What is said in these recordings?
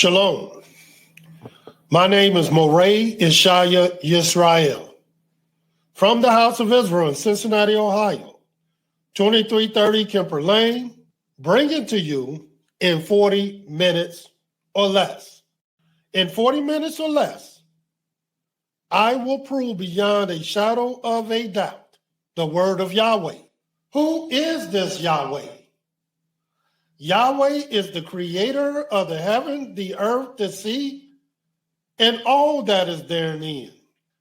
Shalom. My name is Moreh IshiYAH Yisrael from the House of Israel in Cincinnati, Ohio, 2330 Kemper Lane, bringing to you in 40 minutes or less. In 40 minutes or less, I will prove beyond a shadow of a doubt the word of Yahweh. Who is this Yahweh? Yahweh is the creator of the heaven, the earth, the sea, and all that is therein.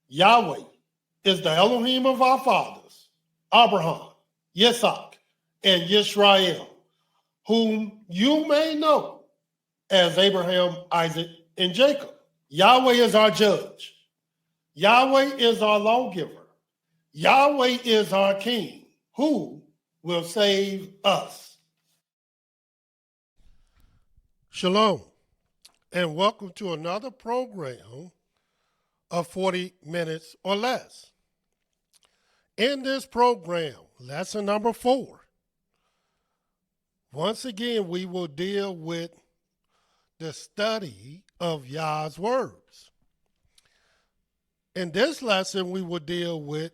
Yahweh is the Elohim of our fathers, Abraham, Yitzhak, and Yisrael, whom you may know as Abraham, Isaac, and Jacob. Yahweh is our judge. Yahweh is our lawgiver. Yahweh is our king, who will save us. Shalom, and welcome to another program of 40 minutes or less. In this program, lesson number 4, once again, we will deal with the study of Yah's words. In this lesson, we will deal with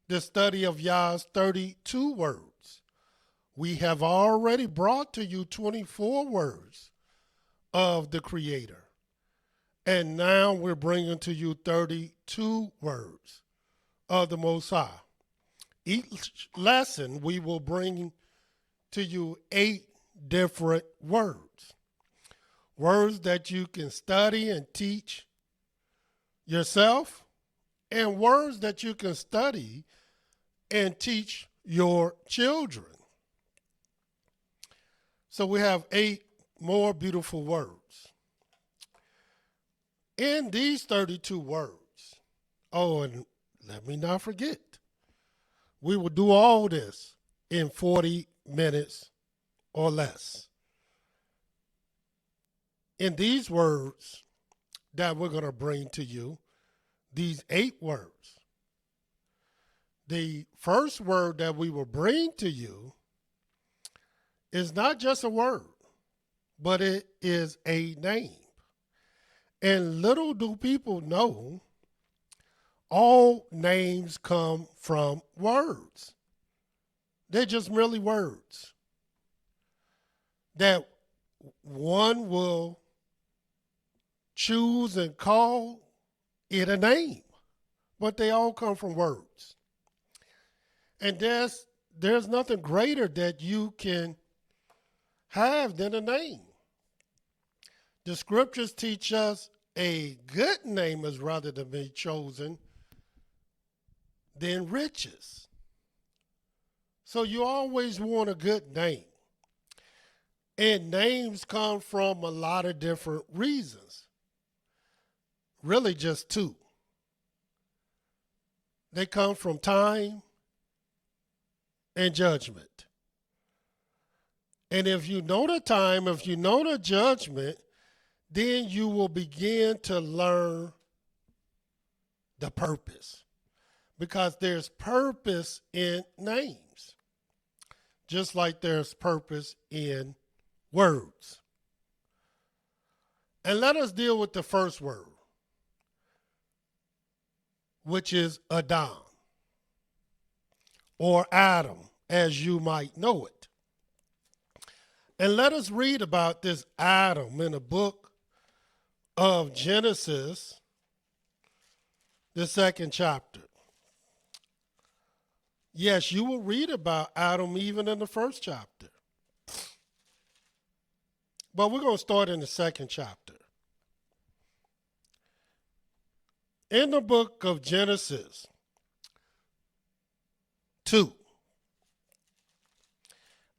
the study of Yah's 32 words. We have already brought to you 24 words of the Creator. And now we're bringing to you 32 words of the Most High. Each lesson, we will bring to you 8 different words. Words that you can study and teach yourself, and words that you can study and teach your children. So we have 8 more beautiful words. In these 32 words, and let me not forget, we will do all this in 40 minutes or less. In these words that we're going to bring to you, these 8 words, the first word that we will bring to you is not just a word, but it is a name. And little do people know, all names come from words. They're just merely words that one will choose and call it a name, but they all come from words. And there's nothing greater that you can have than a name. The scriptures teach us a good name is rather to be chosen than riches. So you always want a good name. And names come from a lot of different reasons. Really just 2. They come from time and judgment. And if you know the time, if you know the judgment, then you will begin to learn the purpose. Because there's purpose in names, just like there's purpose in words. And let us deal with the first word, which is Adam, or Adam, as you might know it. And let us read about this Adam in the book of Genesis, the 2nd chapter. Yes, you will read about Adam even in the 1st chapter. But we're going to start in the 2nd chapter. In the book of Genesis 2,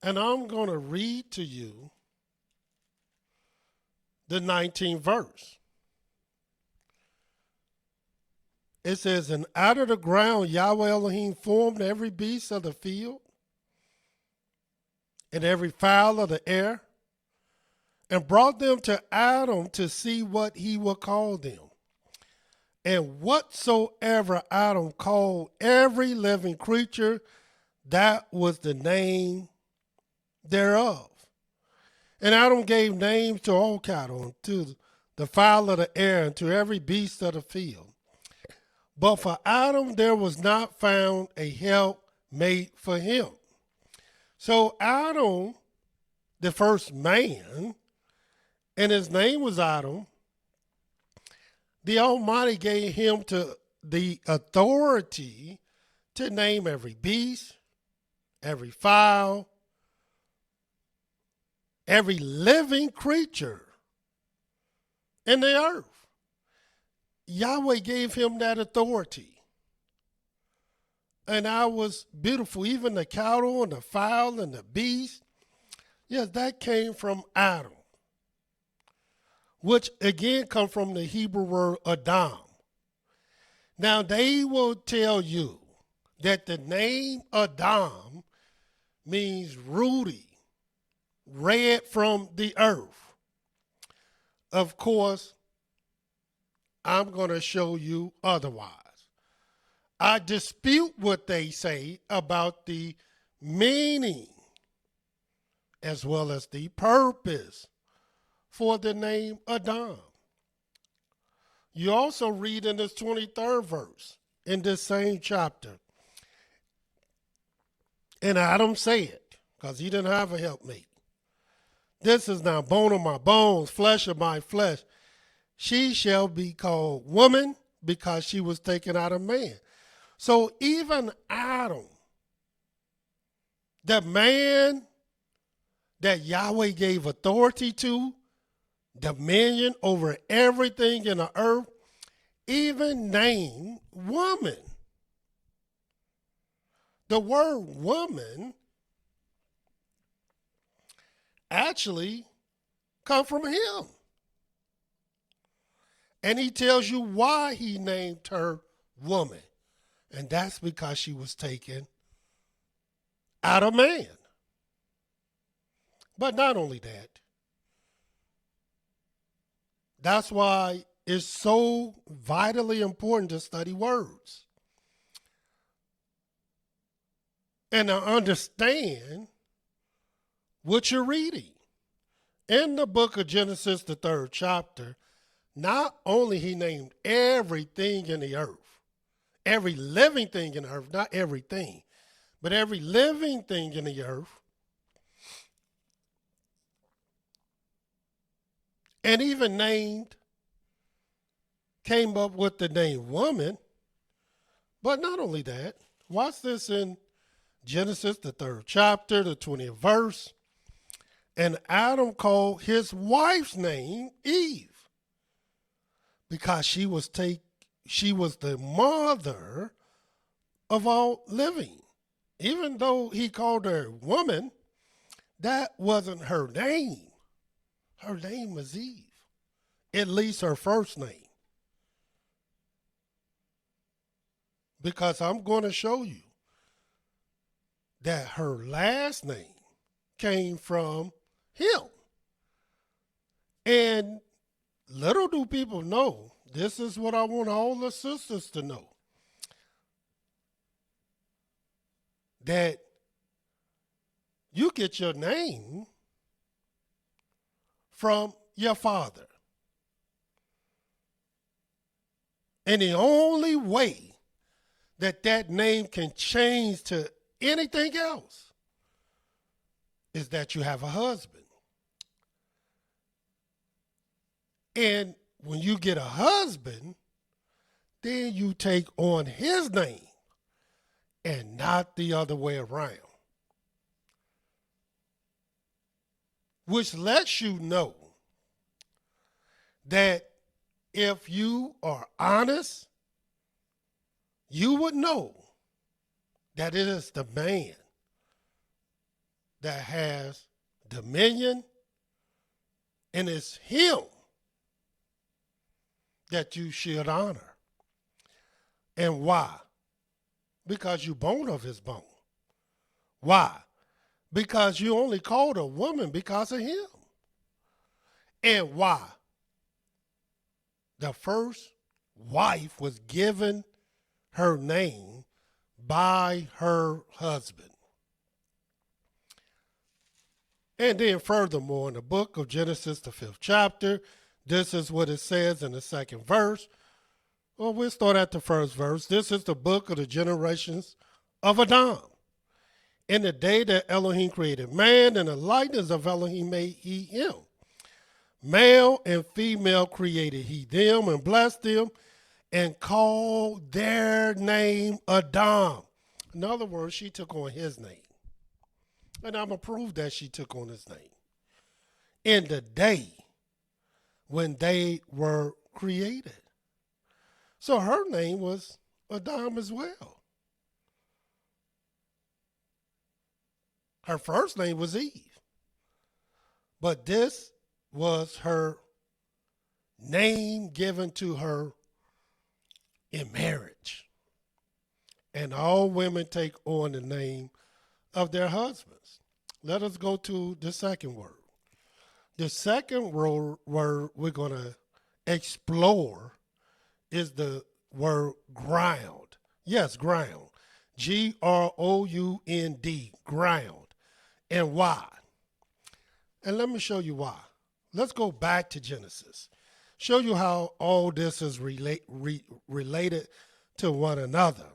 and I'm going to read to you the 19th verse. It says, "And out of the ground Yahweh Elohim formed every beast of the field and every fowl of the air, and brought them to Adam to see what he would call them. And whatsoever Adam called every living creature, that was the name thereof. And Adam gave names to all cattle, and to the fowl of the air, and to every beast of the field. But for Adam there was not found a help made for him. So Adam, the first man, and his name was Adam, the Almighty gave him the authority to name every beast, every fowl, every living creature in the earth. Yahweh gave him that authority. And that was beautiful. Even the cattle and the fowl and the beast, yes, that came from Adam, which again comes from the Hebrew word Adam. Now they will tell you that the name Adam means rooty, red from the earth. Of course, I'm going to show you otherwise. I dispute what they say about the meaning as well as the purpose for the name Adam. You also read in this 23rd verse in this same chapter. And Adam said, because he didn't have a helpmate, this is now bone of my bones, flesh of my flesh. She shall be called woman because she was taken out of man. So even Adam, the man that Yahweh gave authority to, dominion over everything in the earth, even named woman. The word woman actually comes from him. And he tells you why he named her woman. And that's because she was taken out of man. But not only that, that's why it's so vitally important to study words and to understand what you're reading. In the book of Genesis, the 3rd chapter, not only he named everything in the earth, every living thing in the earth, not everything, but every living thing in the earth, and even came up with the name woman. But not only that, watch this in Genesis, the 3rd chapter, the 20th verse. And Adam called his wife's name Eve, because she was the mother of all living. Even though he called her woman, that wasn't her name. Her name was Eve, at least her first name. Because I'm going to show you that her last name came from him. And little do people know, this is what I want all the sisters to know, that you get your name from your father. And the only way that name can change to anything else is that you have a husband. And when you get a husband, then you take on his name and not the other way around. Which lets you know that if you are honest, you would know that it is the man that has dominion, and it's him that you should honor. And why? Because you bone of his bone. Why? Because you only called a woman because of him. And why? The first wife was given her name by her husband. And then furthermore, in the book of Genesis, the 5th chapter, this is what it says in the 2nd verse. Well, we'll start at the 1st verse. This is the book of the generations of Adam. In the day that Elohim created man, in the likeness of Elohim made he him. Male and female created he them, and blessed them, and called their name Adam. In other words, she took on his name. And I'm going to prove that she took on his name. In the day when they were created. So her name was Adam as well. Her first name was Eve. But this was her name given to her in marriage. And all women take on the name of their husbands. Let us go to the second word. The second word we're going to explore is the word ground. Yes, ground. Ground, ground. And why? And let me show you why. Let's go back to Genesis. Show you how all this is related to one another.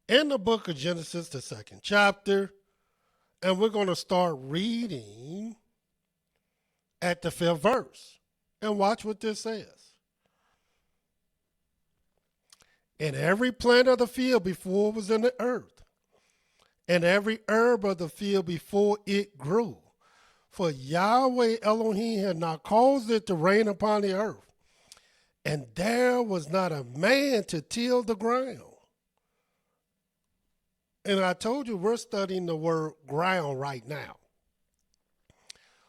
In the book of Genesis, the 2nd chapter, and we're going to start reading at the 5th verse. And watch what this says. And every plant of the field before was in the earth, and every herb of the field before it grew. For Yahweh Elohim had not caused it to rain upon the earth, and there was not a man to till the ground. And I told you we're studying the word ground right now.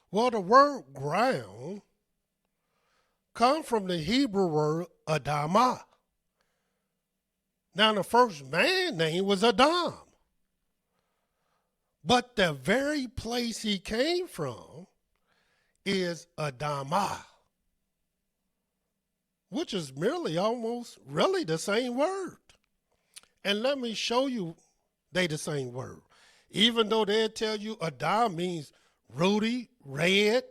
Well, the word ground comes from the Hebrew word Adamah. Now, the first man's name was Adam. But the very place he came from is Adamah, which is merely almost really the same word. And let me show you they the same word. Even though they'll tell you Adam means ruddy, red,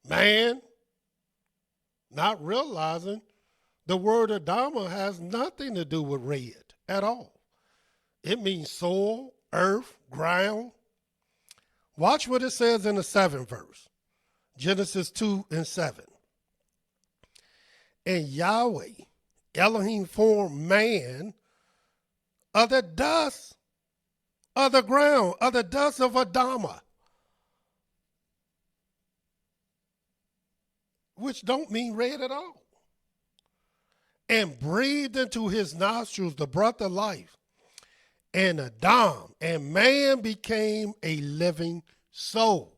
man, not realizing the word Adamah has nothing to do with red at all. It means soil, earth, ground. Watch what it says in the 7th verse. Genesis 2:7. And Yahweh, Elohim formed man of the dust of the ground, of the dust of Adamah. Which don't mean red at all. And breathed into his nostrils the breath of life. And Adam, and man became a living soul.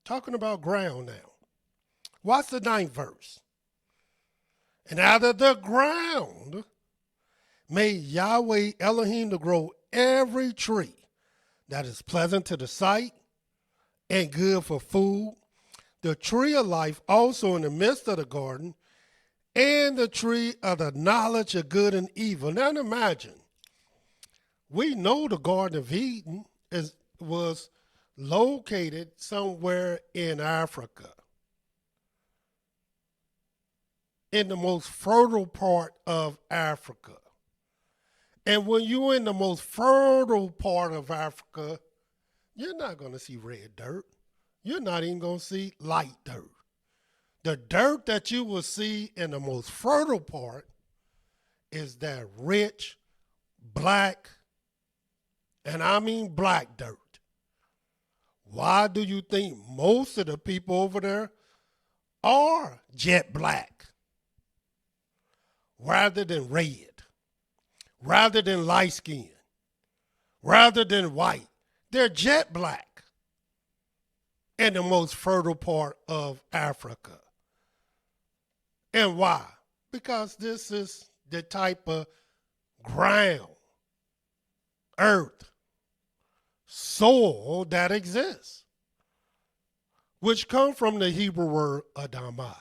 Talking about ground now. Watch the 9th verse. And out of the ground made Yahweh Elohim to grow every tree that is pleasant to the sight and good for food, the tree of life also in the midst of the garden, and the tree of the knowledge of good and evil. Now imagine, we know the Garden of Eden was located somewhere in Africa, in the most fertile part of Africa. And when you're in the most fertile part of Africa, you're not going to see red dirt. You're not even going to see light dirt. The dirt that you will see in the most fertile part is that rich, black, and I mean black dirt. Why do you think most of the people over there are jet black rather than red, rather than light skin, rather than white? They're jet black in the most fertile part of Africa. And why? Because this is the type of ground, earth, soil that exists, which come from the Hebrew word Adamah,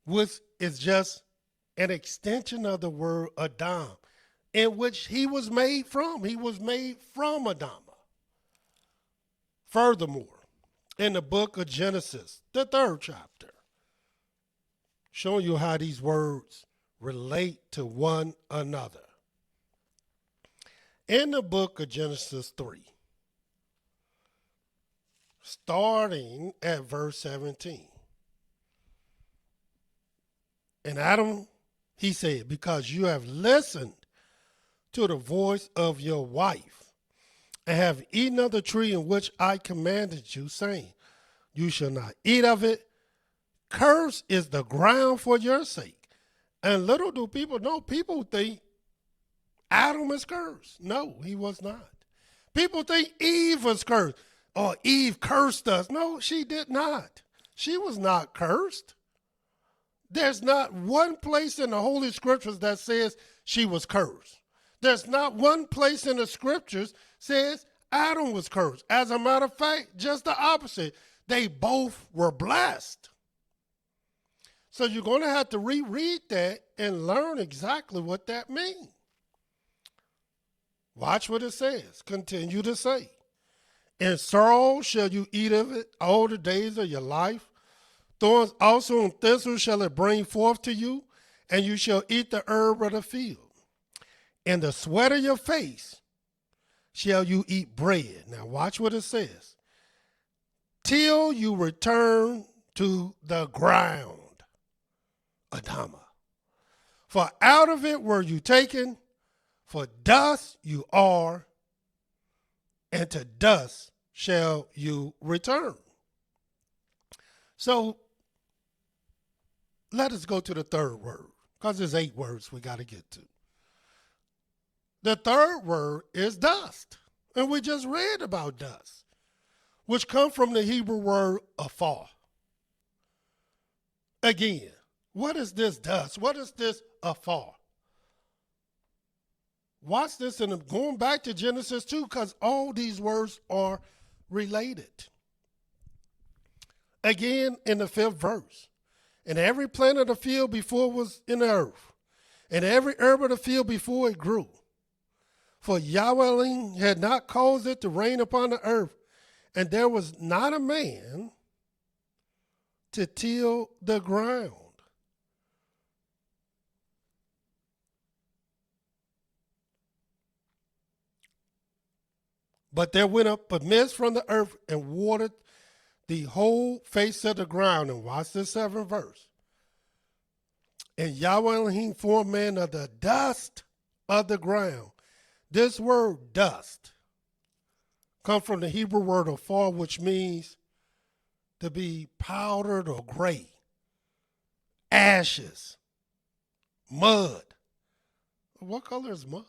which is just an extension of the word Adam. in which he was made from. He was made from Adama. Furthermore, in the book of Genesis, the 3rd chapter, showing you how these words relate to one another. In the book of Genesis 3, starting at verse 17. And Adam, he said, because you have listened to the voice of your wife, and have eaten of the tree in which I commanded you, saying, you shall not eat of it. Cursed is the ground for your sake. And little do people know, people think Adam is cursed. No, he was not. People think Eve was cursed. Or Eve cursed us. No, she did not. She was not cursed. There's not one place in the Holy Scriptures that says she was cursed. There's not one place in the Scriptures says Adam was cursed. As a matter of fact, just the opposite. They both were blessed. So you're going to have to reread that and learn exactly what that means. Watch what it says. Continue to say. In sorrow shall you eat of it all the days of your life. Thorns also and thistles shall it bring forth to you, and you shall eat the herb of the field. In the sweat of your face shall you eat bread. Now watch what it says. Till you return to the ground, Adama. For out of it were you taken, for dust you are, and to dust shall you return. So let us go to the 3rd word, because there's 8 words we got to get to. The 3rd word is dust. And we just read about dust, which comes from the Hebrew word afar. Again, what is this dust? What is this afar? Watch this, and I'm going back to Genesis 2, because all these words are related. Again, in the 5th verse, and every plant of the field before was in the earth, and every herb of the field before it grew. For YAHWEH had not caused it to rain upon the earth, and there was not a man to till the ground. But there went up a mist from the earth and watered the whole face of the ground. And watch the 7th verse. And YAHWEH formed man of the dust of the ground. This word dust comes from the Hebrew word afar, which means to be powdered or gray, ashes, mud. What color is mud?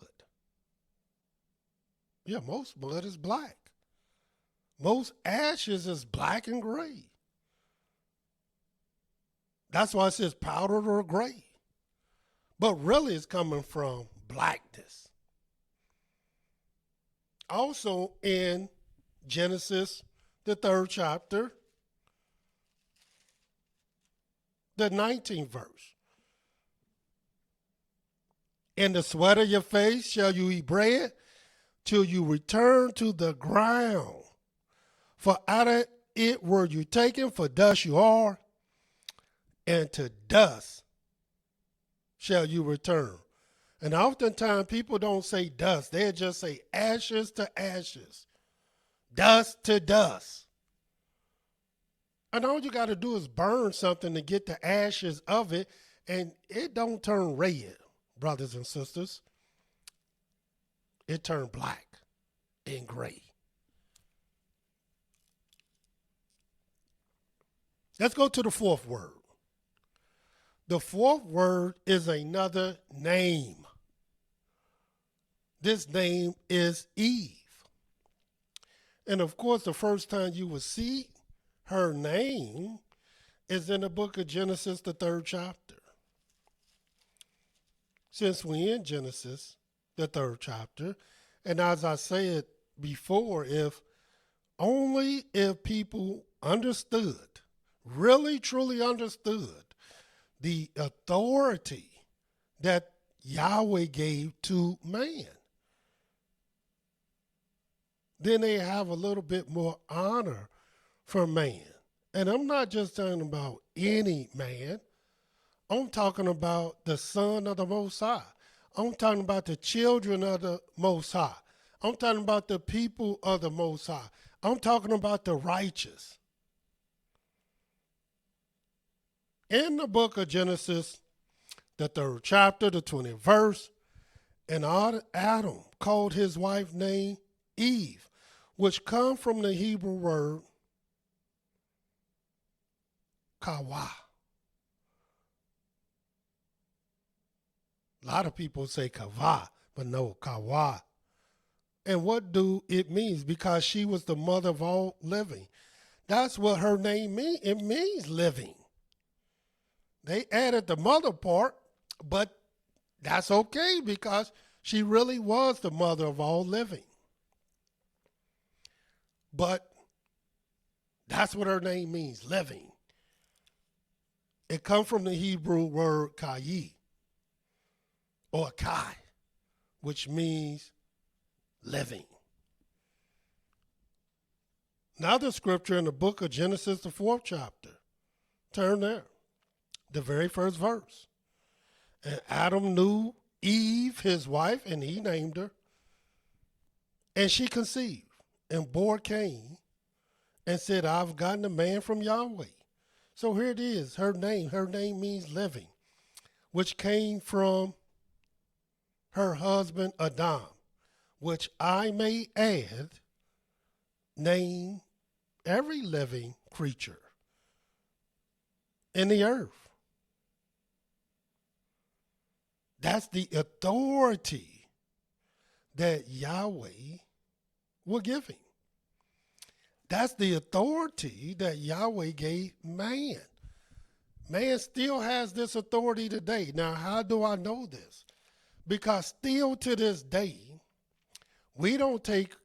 Yeah, most mud is black. Most ashes is black and gray. That's why it says powdered or gray. But really it's coming from blackness. Also in Genesis, the 3rd chapter, the 19th verse. In the sweat of your face shall you eat bread till you return to the ground. For out of it were you taken, for dust you are, and to dust shall you return. And oftentimes people don't say dust. They just say ashes to ashes, dust to dust. And all you got to do is burn something to get the ashes of it, and it don't turn red, brothers and sisters. It turned black and gray. Let's go to the 4th word. The 4th word is another name. This name is Eve. And of course, the first time you will see her name is in the book of Genesis, the 3rd chapter. Since we're in Genesis, the 3rd chapter, and as I said before, if people understood, really truly understood the authority that Yahweh gave to man. Then they have a little bit more honor for man. And I'm not just talking about any man. I'm talking about the Son of the Most High. I'm talking about the children of the Most High. I'm talking about the people of the Most High. I'm talking about the righteous. In the book of Genesis, the 3rd chapter, the 20th verse, and Adam called his wife name Eve, which come from the Hebrew word kawah. A lot of people say kavah, but no, kawah. And what do it means? Because she was the mother of all living. That's what her name means. It means living. They added the mother part, but that's okay because she really was the mother of all living. But that's what her name means, living. It comes from the Hebrew word kayi or kai, which means living. Now the scripture in the book of Genesis, the 4th chapter. Turn there. The very first verse. And Adam knew Eve, his wife, and he named her. And she conceived and bore Cain and said, I've gotten a man from Yahweh. So here it is, her name. Her name means living, which came from her husband Adam, which I may add, name every living creature in the earth. That's the authority that Yahweh will give him. That's the authority that Yahweh gave man. Man still has this authority today. Now, how do I know this? Because still to this day, we don't take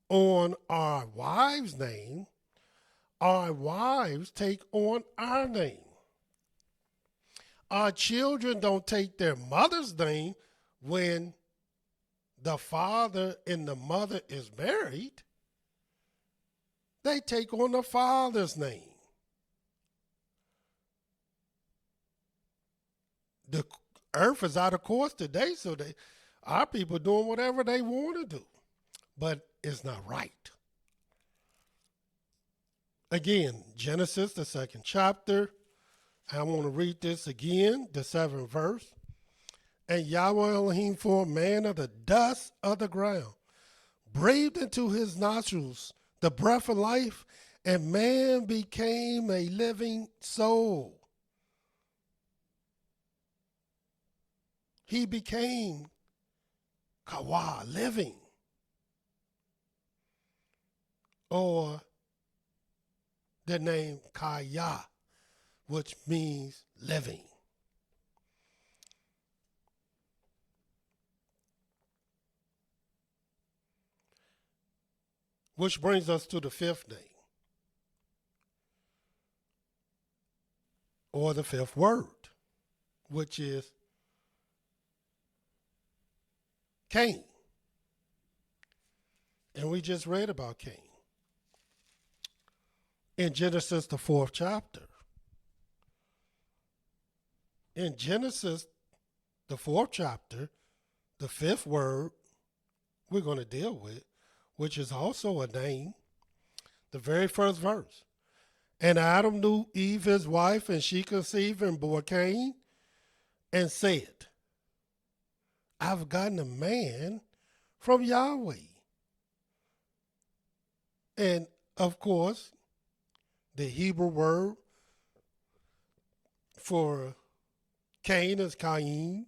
on our wives' name. Our wives take on our name. Our children don't take their mother's name when the father and the mother is married. They take on the father's name. The earth is out of course today, so our people doing whatever they want to do. But it's not right. Again, Genesis, the 2nd chapter. I want to read this again, the 7th verse. And Yahweh Elohim formed man of the dust of the ground, breathed into his nostrils the breath of life, and man became a living soul. He became kawah, living. Or the name kaya, which means living. Which brings us to the 5th name, or the 5th word, which is Cain. And we just read about Cain in Genesis, the 4th chapter. In Genesis, the 4th chapter, the 5th word we're going to deal with, which is also a name, the very first verse. And Adam knew Eve, his wife, and she conceived and bore Cain, and said, I've gotten a man from Yahweh. And of course, the Hebrew word for Cain is Cain,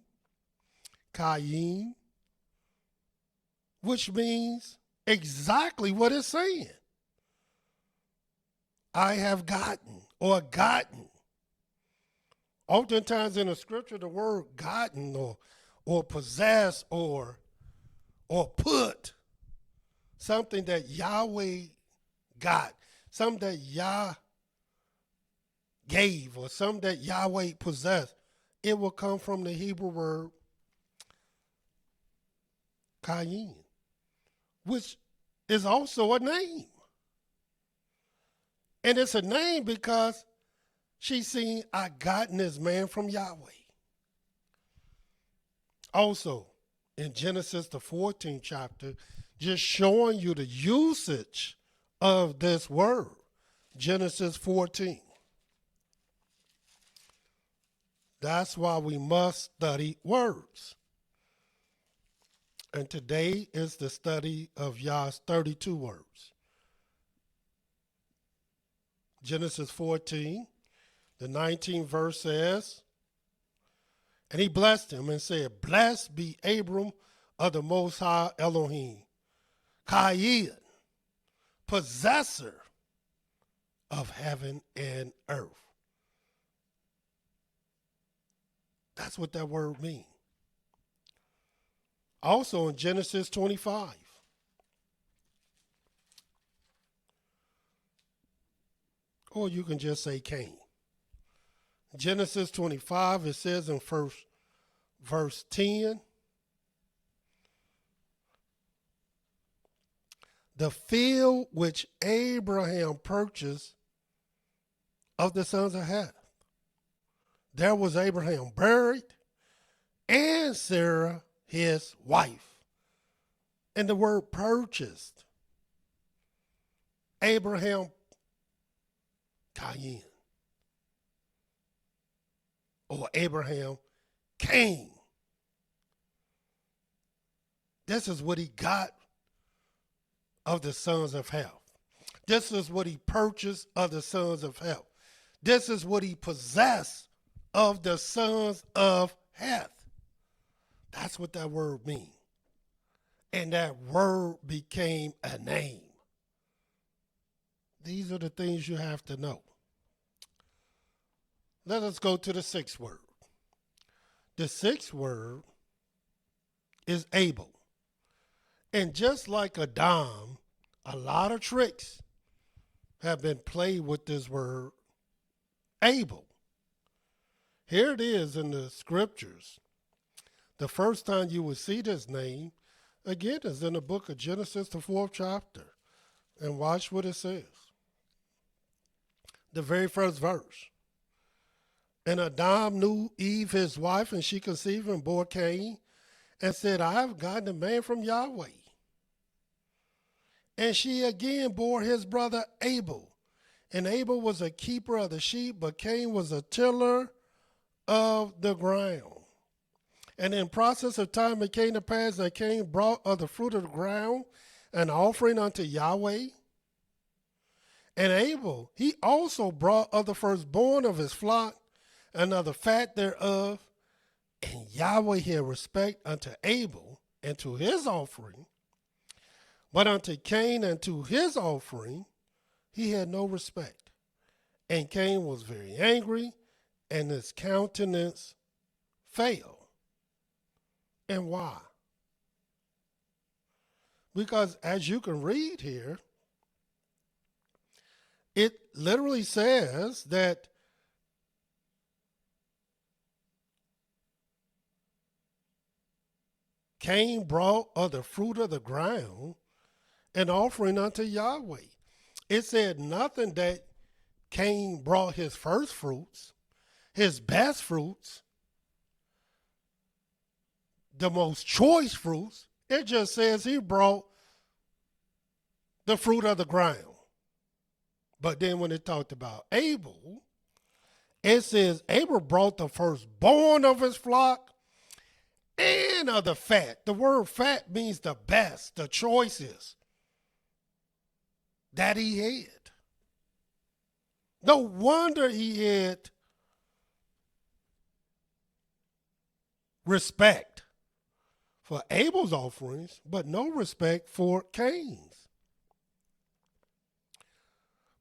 which means exactly what it's saying. I have gotten or gotten. Oftentimes in the scripture, the word gotten or possess or put, something that Yahweh got, something that Yah gave, or something that Yahweh possessed, it will come from the Hebrew word Cain, which is also a name. And it's a name because she seen, I gotten this man from Yahweh. Also, in Genesis, the 14th chapter, just showing you the usage of this word. Genesis 14. That's why we must study words. And today is the study of Yah's 32 words. Genesis 14, the 19th verse says, and he blessed him and said, blessed be Abram of the Most High Elohim, Cain, possessor of heaven and earth. That's what that word means. Also in Genesis 25. Or you can just say Cain. Genesis 25, it says in verse 10, the field which Abraham purchased of the sons of Heth, there was Abraham buried, and Sarah his wife. And the word purchased, Abraham, Cain, or Abraham, Cain. This is what he got of the sons of Heth. This is what he purchased of the sons of Heth. This is what he possessed of the sons of Heth. That's what that word means. And that word became a name. These are the things you have to know. Let us go to the sixth word. The sixth word is Abel. And just like Adam, a lot of tricks have been played with this word Abel. Here it is in the scriptures. The first time you will see this name, again, is in the book of Genesis, the 4th chapter. And watch what it says. The very first verse. And Adam knew Eve, his wife, and she conceived and bore Cain, and said, I have gotten a man from Yahweh. And she again bore his brother Abel. And Abel was a keeper of the sheep, but Cain was a tiller of the ground. And in process of time it came to pass that Cain brought of the fruit of the ground an offering unto Yahweh. And Abel, he also brought of the firstborn of his flock and of the fat thereof. And Yahweh had respect unto Abel and to his offering, but unto Cain and to his offering he had no respect. And Cain was very angry, and his countenance failed. And why? Because as you can read here, it literally says that Cain brought of the fruit of the ground an offering unto Yahweh. It said nothing that Cain brought his first fruits, his best fruits, the most choice fruits. It just says he brought the fruit of the ground. But then when it talked about Abel, it says Abel brought the firstborn of his flock and of the fat. The word fat means the best, the choicest that he had. No wonder he had respect for Abel's offerings, but no respect for Cain's.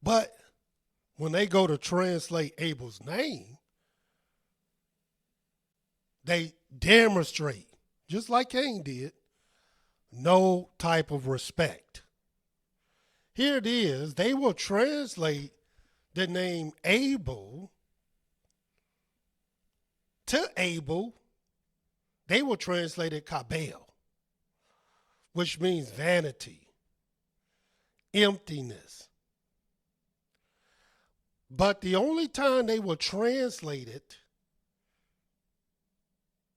But when they go to translate Abel's name, they demonstrate, just like Cain did, no type of respect. Here it is. They will translate the name Abel to Abel. They will translate it Kabel. which means vanity, emptiness. But the only time they were translated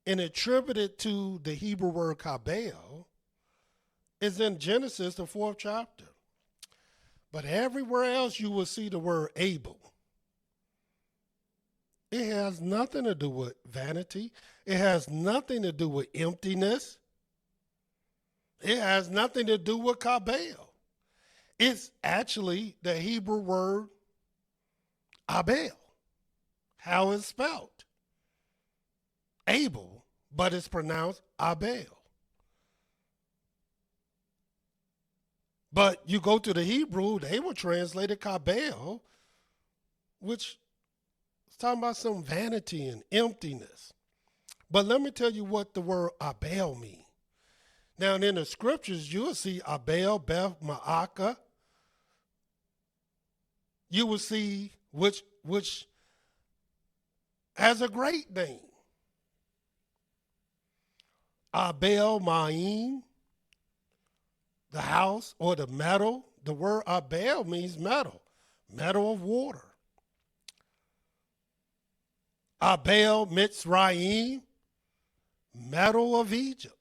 and attributed to the Hebrew word kabel is in Genesis, the 4th chapter. But everywhere else you will see the word Abel. It has nothing to do with vanity. It has nothing to do with emptiness. It has nothing to do with kabel. It's actually the Hebrew word Abel, how it's spelled. Abel, but it's pronounced Abel. But you go to the Hebrew, they were translated kabel, which is talking about some vanity and emptiness. But let me tell you what the word Abel means. Now, in the scriptures, you'll see Abel, Beth, Ma'aka. You will see which has a great name. Abel Ma'im, the house or the metal. The word Abel means metal, metal of water. Abel Mitzrayim, metal of Egypt.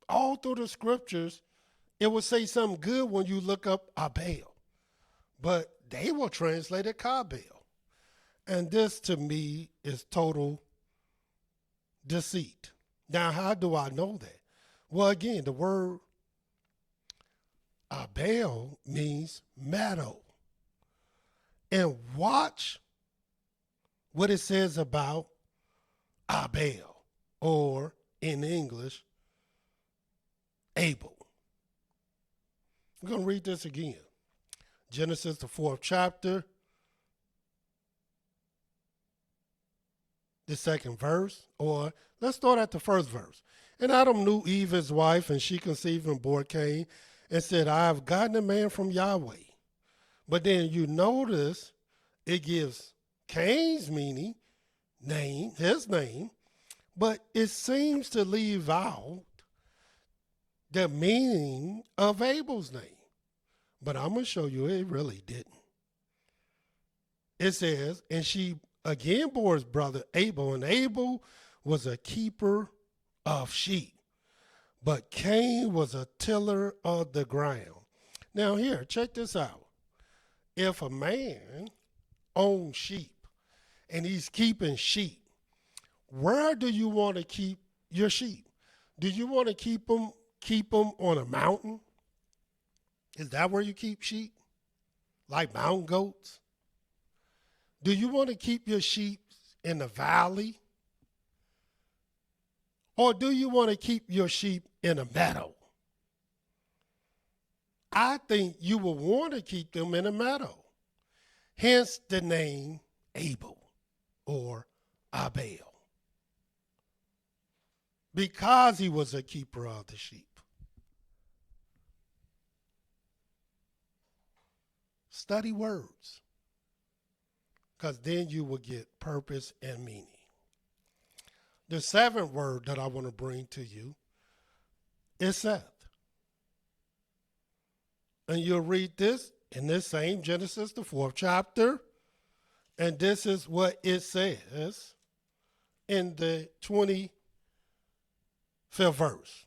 All through the scriptures, it will say something good when you look up Abel. But they will translate it Kabel. And this to me is total deceit. Now, how do I know that? Well, again, the word Abel means metal. And watch what it says about Abel, or in English, Abel. I'm going to read this again. Genesis, the 4th chapter, the 2nd verse, or let's start at the 1st verse. And Adam knew Eve his wife, and she conceived and bore Cain, and said, I have gotten a man from Yahweh. But then you notice it gives Cain's meaning, name, his name, but it seems to leave out the meaning of Abel's name. But I'm going to show you it really didn't. It says, and she again bore his brother Abel, and Abel was a keeper of sheep, but Cain was a tiller of the ground. Now here, check this out. If a man owns sheep and he's keeping sheep, where do you want to keep your sheep? Do you want to keep them on a mountain? Is that where you keep sheep? Like mountain goats? Do you want to keep your sheep in the valley? Or do you want to keep your sheep in a meadow? I think you will want to keep them in a meadow. Hence the name Abel or Abel. Because he was a keeper of the sheep. Study words, because then you will get purpose and meaning. The 7th word that I want to bring to you is Seth. And you'll read this in this same Genesis, the 4th chapter. And this is what it says in the 25th verse.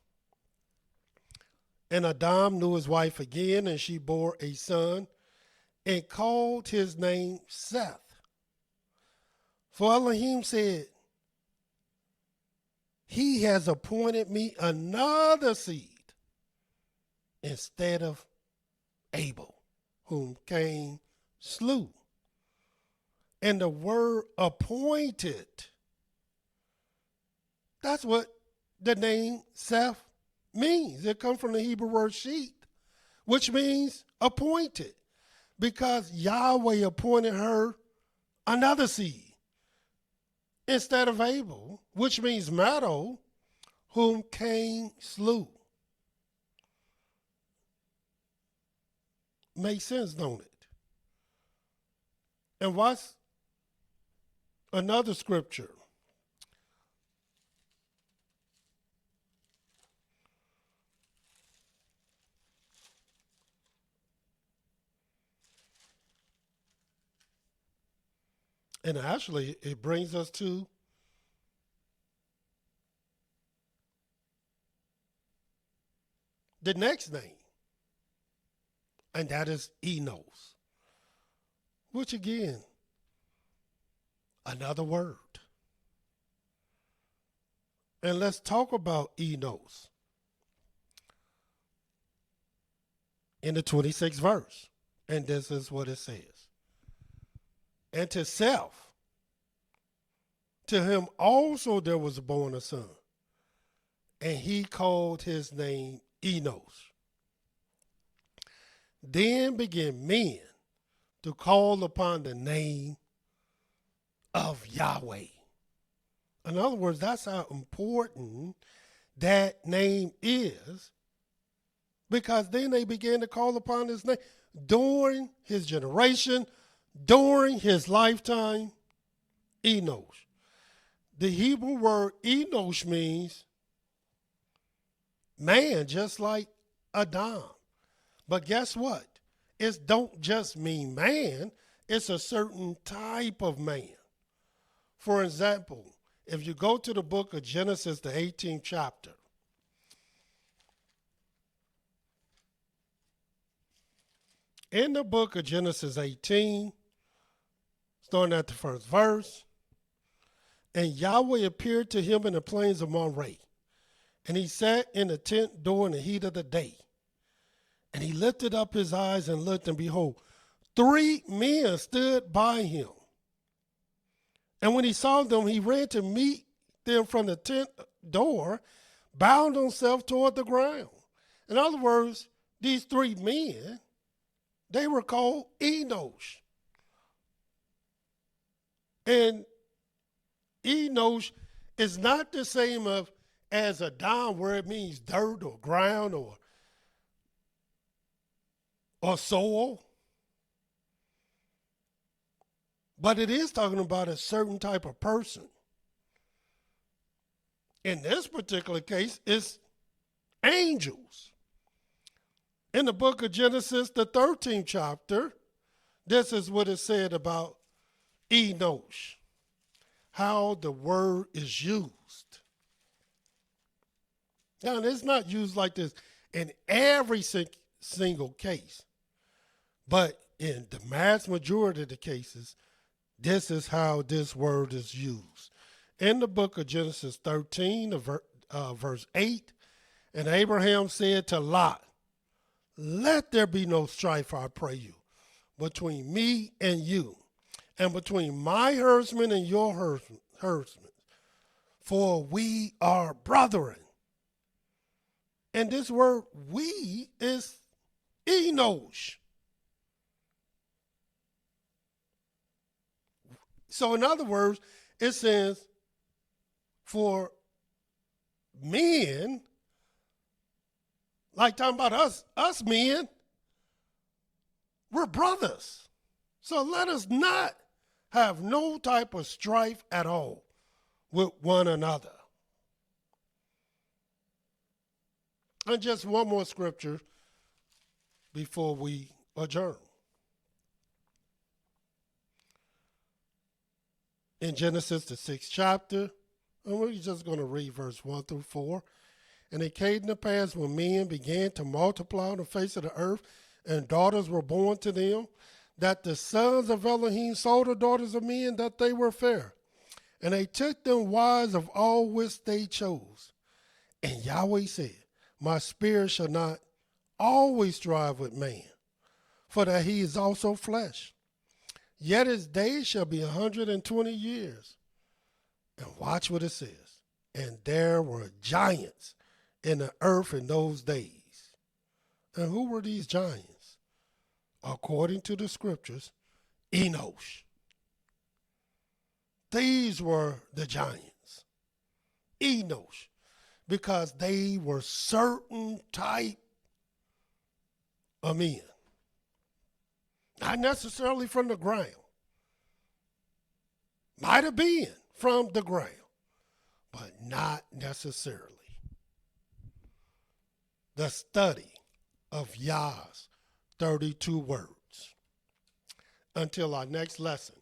And Adam knew his wife again, and she bore a son, and called his name Seth. For Elohim said, he has appointed me another seed instead of Abel, whom Cain slew. And the word appointed, that's what the name Seth means. It comes from the Hebrew word sheet, which means appointed. Because Yahweh appointed her another seed instead of Abel, which means meadow, whom Cain slew. Makes sense, don't it? And what's another scripture? And actually, it brings us to the next name, and that is Enos, which again, another word. And let's talk about Enos in the 26th verse. And this is what it says. And to Seth, to him also there was born a son, and he called his name Enos. Then began men to call upon the name of Yahweh. In other words, that's how important that name is, because then they began to call upon his name during his generation, during his lifetime. Enos. The Hebrew word Enos means man, just like Adam. But guess what? It don't just mean man, it's a certain type of man. For example, if you go to the book of Genesis, the 18th chapter, in the book of Genesis 18, starting at the first verse, and Yahweh appeared to him in the plains of Moreh, and he sat in the tent door in the heat of the day. And he lifted up his eyes and looked, and behold, 3 men stood by him. And when he saw them, he ran to meet them from the tent door, bowed himself toward the ground. In other words, these 3 men, they were called Enos. And Enos is not the same as Adam, where it means dirt or ground or soil. But it is talking about a certain type of person. In this particular case, it's angels. In the book of Genesis, the 13th chapter, this is what it said about Enos, how the word is used. Now, it's not used like this in every single case, but in the vast majority of the cases, this is how this word is used. In the book of Genesis 13, verse 8, and Abraham said to Lot, let there be no strife, I pray you, between me and you, and between my herdsmen and your herdsmen, for we are brethren. And this word we is Enos. So in other words, it says for men, like talking about us men, we're brothers. So let us not have no type of strife at all with one another. And just one more scripture before we adjourn. In Genesis, the 6th chapter, and we're just going to read verse 1 through 4. And it came to pass when men began to multiply on the face of the earth, and daughters were born to them, that the sons of Elohim saw the daughters of men, that they were fair. And they took them wives of all which they chose. And Yahweh said, my spirit shall not always strive with man, for that he is also flesh. Yet his days shall be 120 years. And watch what it says. And there were giants in the earth in those days. And who were these giants? According to the scriptures, Enos. These were the giants. Enos. Because they were certain type of men. Not necessarily from the ground. Might have been from the ground, but not necessarily. The study of Yah's 32 words. Until our next lesson,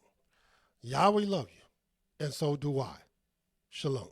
Yahweh love you, and so do I. Shalom.